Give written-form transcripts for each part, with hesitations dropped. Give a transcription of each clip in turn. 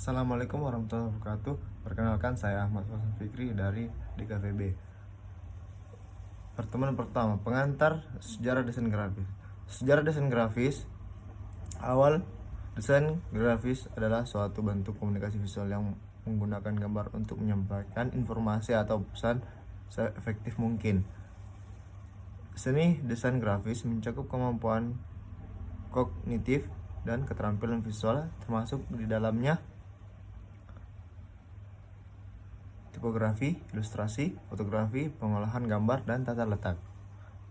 Assalamualaikum warahmatullahi wabarakatuh. Perkenalkan, saya Ahmad Hasan Fikri dari DKVB. Pertemuan pertama, pengantar sejarah desain grafis. Sejarah desain grafis. Awal, desain grafis adalah suatu bentuk komunikasi visual yang menggunakan gambar untuk menyampaikan informasi atau pesan seefektif mungkin. Seni desain grafis mencakup kemampuan kognitif dan keterampilan visual, termasuk di dalamnya tipografi, ilustrasi, fotografi, pengolahan gambar, dan tata letak.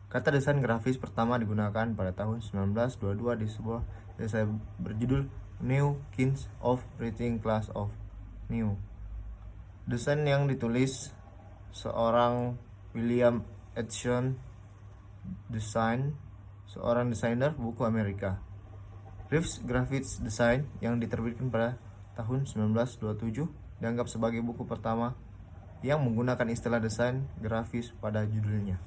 Kata desain grafis pertama digunakan pada tahun 1922 di sebuah esai berjudul New Kinds of Writing Class of New. Desain yang ditulis seorang William Edson Design, seorang desainer buku Amerika. Reeves Graphics Design yang diterbitkan pada tahun 1927 dianggap sebagai buku pertama yang menggunakan istilah desain grafis pada judulnya.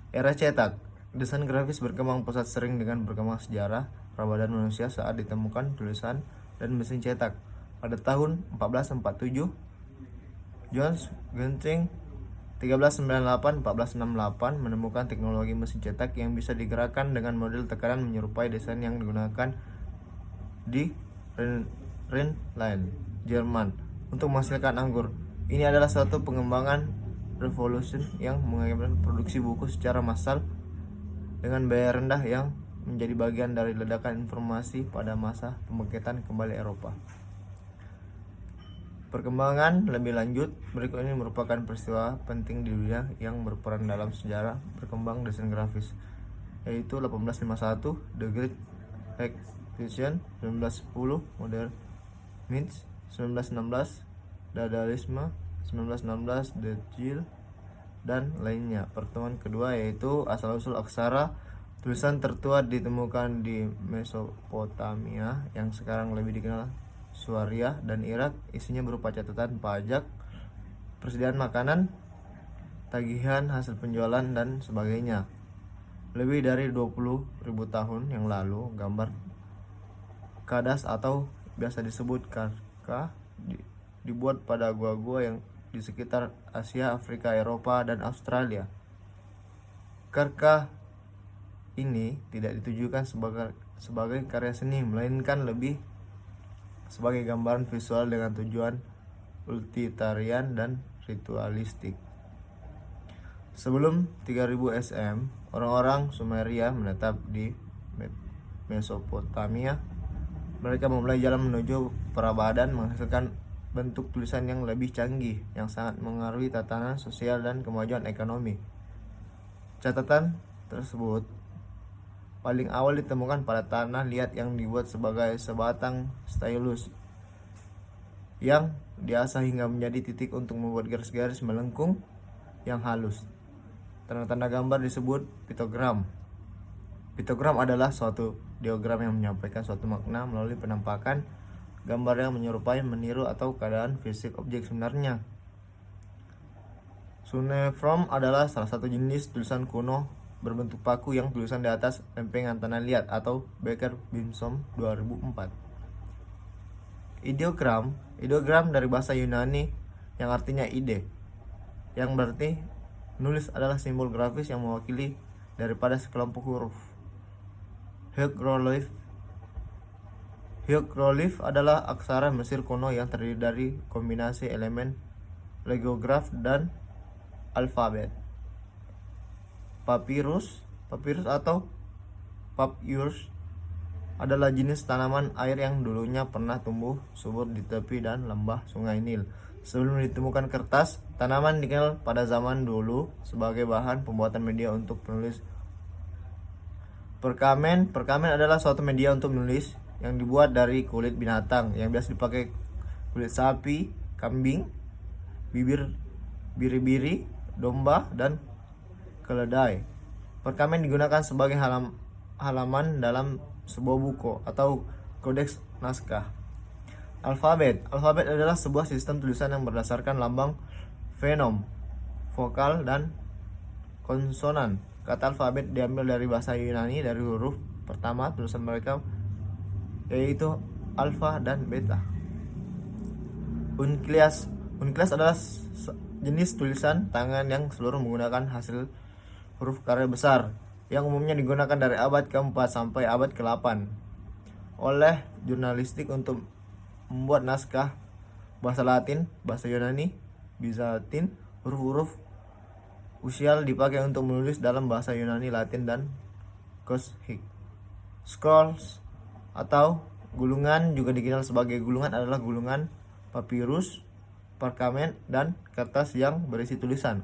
Era cetak. Desain grafis berkembang pesat sering dengan berkembang sejarah peradaban manusia saat ditemukan tulisan dan mesin cetak. Pada tahun 1447, Johannes Gutenberg 1398-1468 menemukan teknologi mesin cetak yang bisa digerakkan dengan model tekanan menyerupai desain yang digunakan di Rhineland, Jerman untuk menghasilkan anggur. Ini adalah suatu pengembangan revolusi yang mengakibatkan produksi buku secara massal dengan biaya rendah yang menjadi bagian dari ledakan informasi pada masa pembangkitan kembali Eropa. Perkembangan lebih lanjut berikut ini merupakan peristiwa penting di dunia yang berperan dalam sejarah berkembang desain grafis, yaitu 1851 The Great Exhibition, 1910 Modern Myths, 1916 Dadaisme, 1916 The Gill, dan lainnya. Pertemuan kedua yaitu asal-usul aksara. Tulisan tertua ditemukan di Mesopotamia yang sekarang lebih dikenal Suriah dan Irak. Isinya berupa catatan pajak, persediaan makanan, tagihan hasil penjualan, dan sebagainya. Lebih dari 20.000 tahun yang lalu, gambar kadas atau biasa disebut karka dibuat pada gua-gua yang di sekitar Asia, Afrika, Eropa, dan Australia. Karka ini tidak ditujukan sebagai karya seni, melainkan lebih sebagai gambaran visual dengan tujuan utilitarian dan ritualistik. Sebelum 3000 SM, orang-orang Sumeria menetap di Mesopotamia. Mereka memulai jalan menuju peradaban menghasilkan bentuk tulisan yang lebih canggih, yang sangat mengaruhi tatanan sosial dan kemajuan ekonomi. Catatan tersebut paling awal ditemukan pada tanah liat yang dibuat sebagai sebatang stylus yang diasah hingga menjadi titik untuk membuat garis-garis melengkung yang halus. Tanda-tanda gambar disebut piktogram. Piktogram adalah suatu diagram yang menyampaikan suatu makna melalui penampakan gambar yang menyerupai, meniru, atau keadaan fisik objek sebenarnya. Cuneiform adalah salah satu jenis tulisan kuno berbentuk paku yang tulisan di atas lempengan tanah liat atau Becker Bimson 2004. Ideogram dari bahasa Yunani yang artinya ide, yang berarti nulis adalah simbol grafis yang mewakili daripada sekelompok huruf. Hieroglif adalah aksara Mesir kuno yang terdiri dari kombinasi elemen legograf dan alfabet. Papyrus atau papyrus adalah jenis tanaman air yang dulunya pernah tumbuh subur di tepi dan lembah Sungai Nil. Sebelum ditemukan kertas, tanaman dikenal pada zaman dulu sebagai bahan pembuatan media untuk penulis. Perkamen adalah suatu media untuk menulis yang dibuat dari kulit binatang, yang biasa dipakai kulit sapi, kambing, biri-biri, domba, dan keledai. Perkamen digunakan sebagai halaman dalam sebuah buku atau kodeks naskah. Alfabet adalah sebuah sistem tulisan yang berdasarkan lambang fonem, vokal, dan konsonan. Kata alfabet diambil dari bahasa Yunani dari huruf pertama tulisan mereka, yaitu alfa dan beta. Uncials. Uncials adalah jenis tulisan tangan yang seluruh menggunakan hasil huruf karya besar yang umumnya digunakan dari abad ke-4 sampai abad ke-8 oleh jurnalistik untuk membuat naskah bahasa Latin, bahasa Yunani, Bizantin. Huruf-huruf uncial dipakai untuk menulis dalam bahasa Yunani, Latin, dan Koshic. Scrolls atau gulungan juga dikenal sebagai gulungan adalah gulungan papirus, perkamen, dan kertas yang berisi tulisan.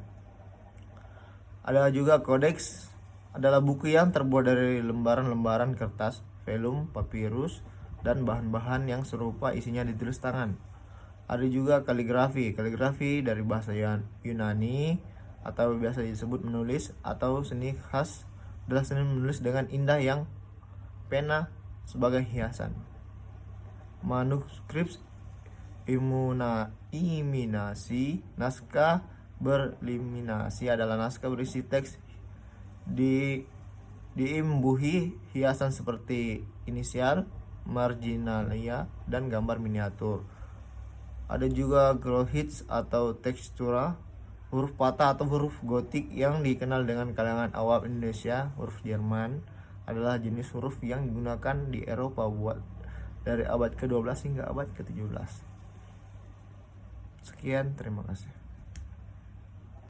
Ada juga kodeks, adalah buku yang terbuat dari lembaran-lembaran kertas, velum, papirus, dan bahan-bahan yang serupa isinya ditulis tangan. Ada juga kaligrafi. Kaligrafi dari bahasa Yunani atau biasa disebut menulis atau seni khas adalah seni menulis dengan indah yang pena sebagai hiasan. Manuskrip iminasi. Naskah berliminasi adalah naskah berisi teks diimbuhi hiasan seperti inisial, marginalia, dan gambar miniatur. Ada juga Grohits atau tekstura, huruf patah atau huruf gotik yang dikenal dengan kalangan awam Indonesia. Huruf Jerman adalah jenis huruf yang digunakan di Eropa dari abad ke-12 hingga abad ke-17. Sekian, terima kasih.